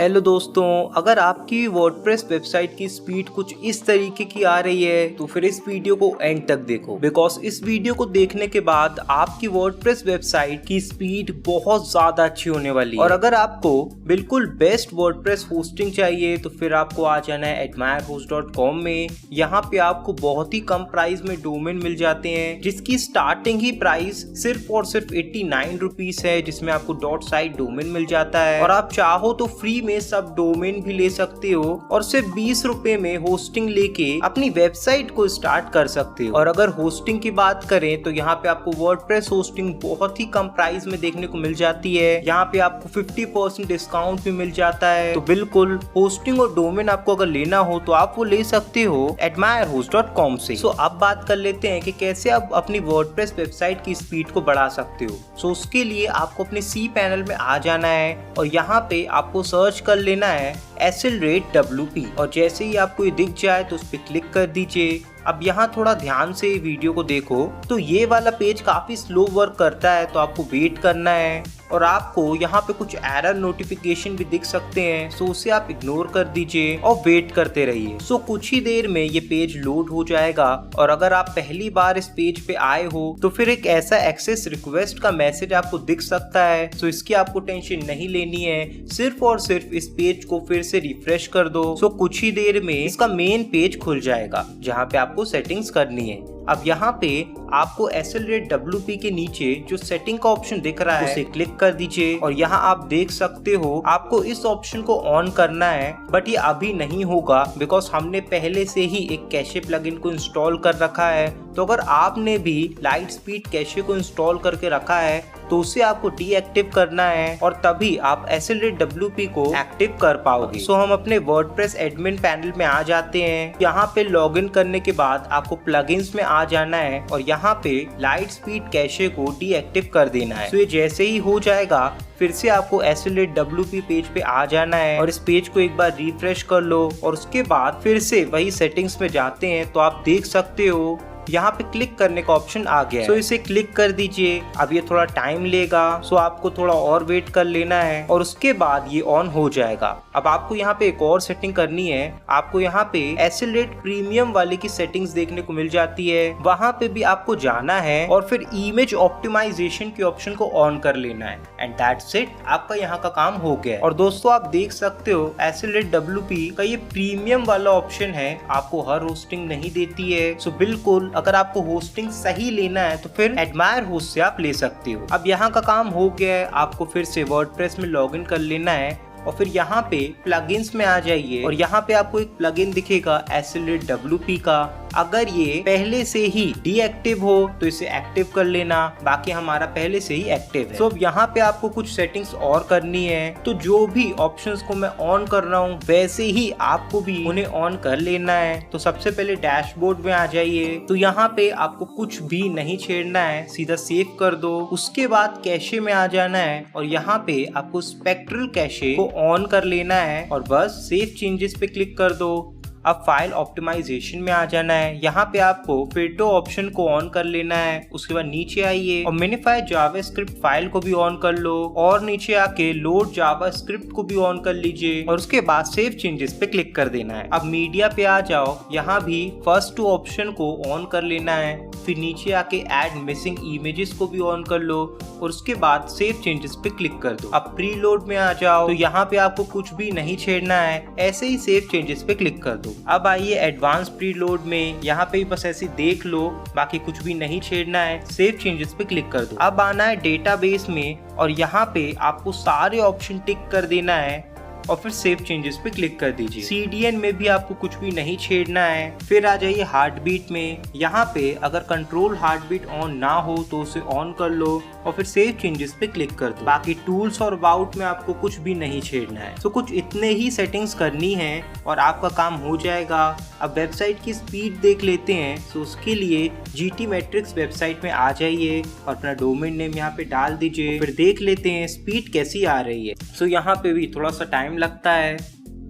Hello दोस्तों, अगर आपकी वर्डप्रेस वेबसाइट की स्पीड कुछ इस तरीके की आ रही है तो फिर इस वीडियो को एंड तक देखो, बिकॉज इस वीडियो को देखने के बाद आपकी वर्डप्रेस वेबसाइट की स्पीड बहुत ज्यादा अच्छी होने वाली है। और अगर आपको बिल्कुल बेस्ट वर्डप्रेस होस्टिंग चाहिए तो फिर आपको आ जाना है admirehost.com में। यहाँ पे आपको बहुत ही कम प्राइस में डोमेन मिल जाते हैं, जिसकी स्टार्टिंग ही प्राइस सिर्फ और सिर्फ 89 रुपीज है, जिसमें आपको .site डोमेन मिल जाता है और आप चाहो तो फ्री में सब डोमेन भी ले सकते हो और सिर्फ 20 रुपए में होस्टिंग लेके अपनी वेबसाइट को स्टार्ट कर सकते हो। और अगर होस्टिंग की बात करें तो यहाँ पे आपको वर्डप्रेस होस्टिंग बहुत ही कम प्राइस में देखने को मिल जाती है। यहाँ पे आपको 50% डिस्काउंट भी मिल जाता है। तो बिल्कुल होस्टिंग और डोमेन आपको अगर लेना हो तो आप वो ले सकते हो admirehost.com से। सो अब बात कर लेते हैं कि कैसे आप अपनी वर्डप्रेस वेबसाइट की स्पीड को बढ़ा सकते हो। सो उसके लिए आपको अपने सी पैनल में आ जाना है और यहाँ पे आपको सर्च कर लेना है Accelerate WP और जैसे ही आपको ये दिख जाए तो उस पर क्लिक कर दीजिए। अब यहाँ थोड़ा ध्यान से वीडियो को देखो तो ये वाला पेज काफी स्लो वर्क करता है, तो आपको वेट करना है और आपको यहाँ पे कुछ एरर नोटिफिकेशन भी दिख सकते हैं। सो उसे आप इग्नोर कर दीजिए और वेट करते रहिए। सो कुछ ही देर में ये पेज लोड हो जाएगा और अगर आप पहली बार इस पेज पे आए हो तो फिर एक ऐसा एक्सेस रिक्वेस्ट का मैसेज आपको दिख सकता है। सो इसकी आपको टेंशन नहीं लेनी है, सिर्फ और सिर्फ इस पेज को फिर से रिफ्रेश कर दो। सो कुछ ही देर में इसका मेन पेज खुल जाएगा जहाँ पे आपको सेटिंग्स करनी है। अब यहाँ पे आपको Accelerate WP के नीचे जो सेटिंग का ऑप्शन दिख रहा है उसे क्लिक कर दीजिए और यहाँ आप देख सकते हो आपको इस ऑप्शन को ऑन करना है, बट ये अभी नहीं होगा बिकॉज हमने पहले से ही एक कैशे प्लगइन को इंस्टॉल कर रखा है। तो अगर आपने भी लाइट स्पीड कैशे को इंस्टॉल करके रखा है तो उसे आपको डीएक्टिव करना है और तभी आप Accelerate WP को एक्टिव कर पाओगे। सो हम अपने वर्डप्रेस एडमिन पैनल में आ जाते हैं। यहाँ पे लॉगिन करने के बाद आपको प्लगइन्स में आ जाना है और यहाँ पे लाइट स्पीड कैशे को डीएक्टिव कर देना है। तो ये जैसे ही हो जाएगा फिर से आपको Accelerate WP पेज पे आ जाना है और इस पेज को एक बार रिफ्रेश कर लो और उसके बाद फिर से वही सेटिंग्स में जाते हैं। तो आप देख सकते हो यहाँ पे क्लिक करने का ऑप्शन आ गया है। सो इसे क्लिक कर दीजिए। अब ये थोड़ा टाइम लेगा, सो आपको थोड़ा और वेट कर लेना है और उसके बाद ये ऑन हो जाएगा। अब आपको यहाँ पे एक और सेटिंग करनी है। आपको यहाँ पे Accelerate प्रीमियम वाले की सेटिंग्स देखने को मिल जाती है, वहाँ पे भी आपको जाना है और फिर इमेज ऑप्टिमाइजेशन के ऑप्शन को ऑन कर लेना है एंड दैट्स इट। आपका यहाँ का काम हो गया है। और दोस्तों आप देख सकते हो Accelerate WP का ये प्रीमियम वाला ऑप्शन है, आपको हर होस्टिंग नहीं देती है। सो बिल्कुल अगर आपको होस्टिंग सही लेना है तो फिर Admirehost से आप ले सकते हो। अब यहाँ का काम हो गया है। आपको फिर से वर्डप्रेस में लॉगिन कर लेना है और फिर यहाँ पे प्लगइन्स में आ जाइए और यहाँ पे आपको एक प्लगइन दिखेगा Accelerate WP का। अगर ये पहले से ही डीएक्टिव हो तो इसे एक्टिव कर लेना, बाकी हमारा पहले से ही एक्टिव है। तो अब यहाँ पे आपको कुछ सेटिंग्स और करनी है। तो जो भी ऑप्शंस को मैं ऑन कर रहा हूँ वैसे ही आपको भी उन्हें ऑन कर लेना है। तो सबसे पहले डैशबोर्ड में आ जाइए। तो यहाँ पे आपको कुछ भी नहीं छेड़ना है, सीधा सेव कर दो। उसके बाद कैशे में आ जाना है और यहाँ पे आपको स्पेक्ट्रल कैशे को ऑन कर लेना है और बस सेव चेंजेस पे क्लिक कर दो। अब फाइल ऑप्टिमाइजेशन में आ जाना है। यहाँ पे आपको फिल्टर ऑप्शन को ऑन कर लेना है। उसके बाद नीचे आइए और मिनिफाई जावास्क्रिप्ट फाइल को भी ऑन कर लो और नीचे आके लोड जावास्क्रिप्ट को भी ऑन कर लीजिए और उसके बाद सेव चेंजेस पे क्लिक कर देना है। अब मीडिया पे आ जाओ, यहाँ भी फर्स्ट 2 ऑप्शन को ऑन कर लेना है। फिर नीचे आके ऐड मिसिंग इमेजेस को भी ऑन कर लो और उसके बाद सेव चेंजेस पे क्लिक कर दो। अब प्री लोड में आ जाओ, तो यहाँ पे आपको कुछ भी नहीं छेड़ना है, ऐसे ही सेव चेंजेस पे क्लिक कर दो। अब आइए एडवांस प्री लोड में, यहाँ पे बस ऐसे देख लो, बाकी कुछ भी नहीं छेड़ना है, सेव चेंजेस पे क्लिक कर दो। अब आना है डेटाबेस में और यहाँ पे आपको सारे ऑप्शन टिक कर देना है और फिर सेव चेंजेस पे क्लिक कर दीजिए। CDN में भी आपको कुछ भी नहीं छेड़ना है। फिर आ जाइए हार्ट बीट में। यहाँ पे अगर कंट्रोल हार्ट बीट ऑन ना हो तो उसे ऑन कर लो और फिर सेव चेंजेस पे क्लिक कर दो। बाकी टूल्स और अबाउट में आपको कुछ भी नहीं छेड़ना है। तो कुछ इतने ही सेटिंग्स करनी है और आपका काम हो जाएगा। अब वेबसाइट की स्पीड देख लेते हैं। तो उसके लिए GTmetrix वेबसाइट में आ जाइए और अपना डोमेन नेम यहाँ पे डाल दीजिए। फिर देख लेते हैं स्पीड कैसी आ रही है। तो यहाँ पे भी थोड़ा सा टाइम लगता है।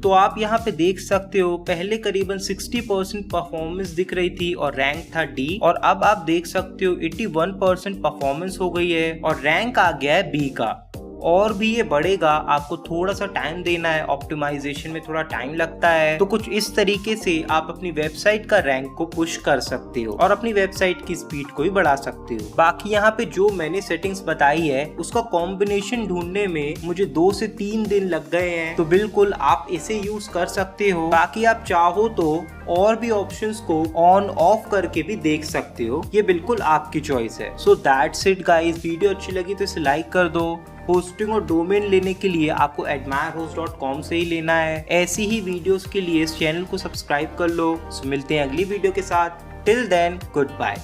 तो आप यहाँ पे देख सकते हो पहले करीबन 60% परफॉर्मेंस दिख रही थी और रैंक था D, और अब आप देख सकते हो 81% परफॉर्मेंस हो गई है और रैंक आ गया है B का। और भी ये बढ़ेगा, आपको थोड़ा सा टाइम देना है, ऑप्टिमाइजेशन में थोड़ा टाइम लगता है। तो कुछ इस तरीके से आप अपनी वेबसाइट का रैंक को पुश कर सकते हो और अपनी वेबसाइट की स्पीड को भी बढ़ा सकते हो। बाकी यहाँ पे जो मैंने सेटिंग्स बताई है उसका कॉम्बिनेशन ढूंढने में मुझे 2 से 3 दिन लग गए हैं, तो बिल्कुल आप इसे यूज कर सकते हो। बाकी आप चाहो तो और भी ऑप्शंस को ऑन ऑफ करके भी देख सकते हो, ये बिल्कुल आपकी चॉइस है। So that's it guys, video अच्छी लगी तो इसे लाइक कर दो। होस्टिंग और डोमेन लेने के लिए आपको admirehost.com से ही लेना है। ऐसी ही वीडियोस के लिए इस चैनल को सब्सक्राइब कर लो। सो मिलते हैं अगली वीडियो के साथ। Till then, good bye.